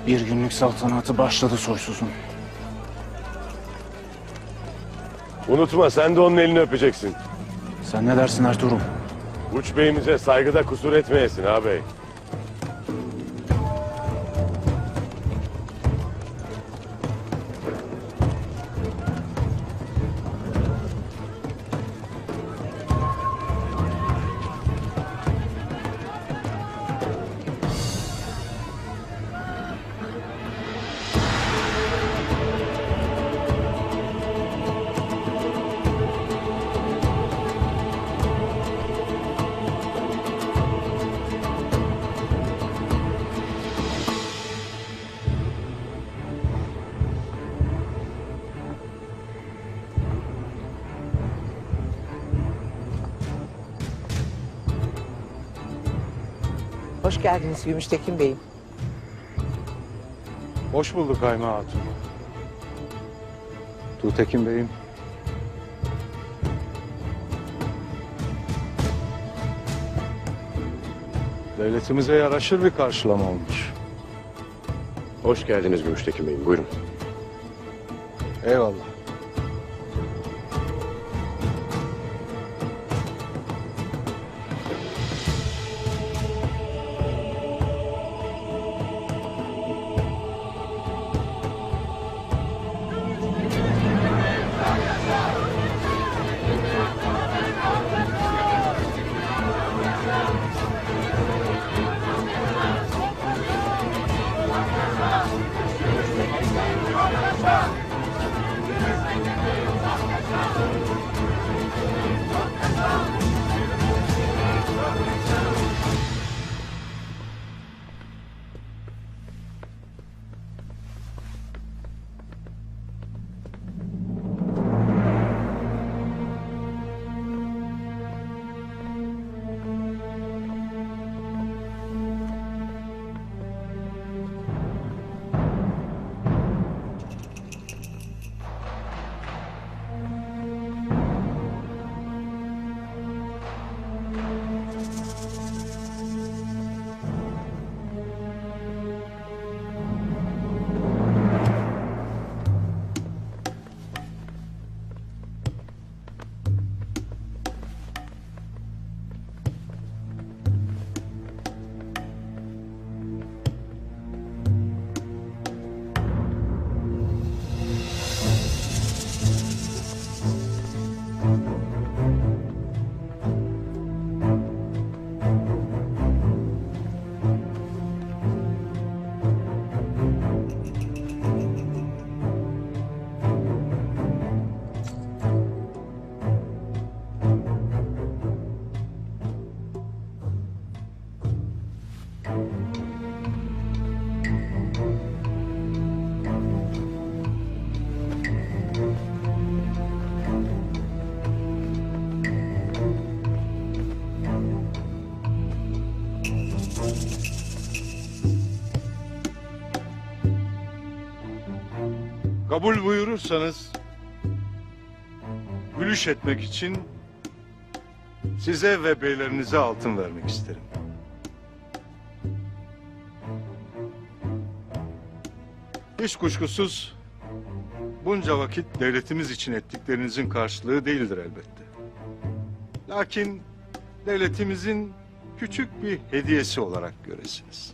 Bir günlük saltanatı başladı soysuzun. Unutma, sen de onun elini öpeceksin. Sen ne dersin Ertuğrul? Uç beyimize saygıda kusur etmeyesin ağabey. Hoş geldiniz Gümüştekin Bey'im. Hoş bulduk Ayma Hatun. Tuğtekin Bey'im. Devletimize yaraşır bir karşılama olmuş. Hoş geldiniz Gümüştekin Bey'im. Buyurun. Eyvallah. Kabul buyurursanız gülüş etmek için size ve beylerinize altın vermek isterim. Hiç kuşkusuz bunca vakit devletimiz için ettiklerinizin karşılığı değildir elbette. Lakin devletimizin küçük bir hediyesi olarak göresiniz.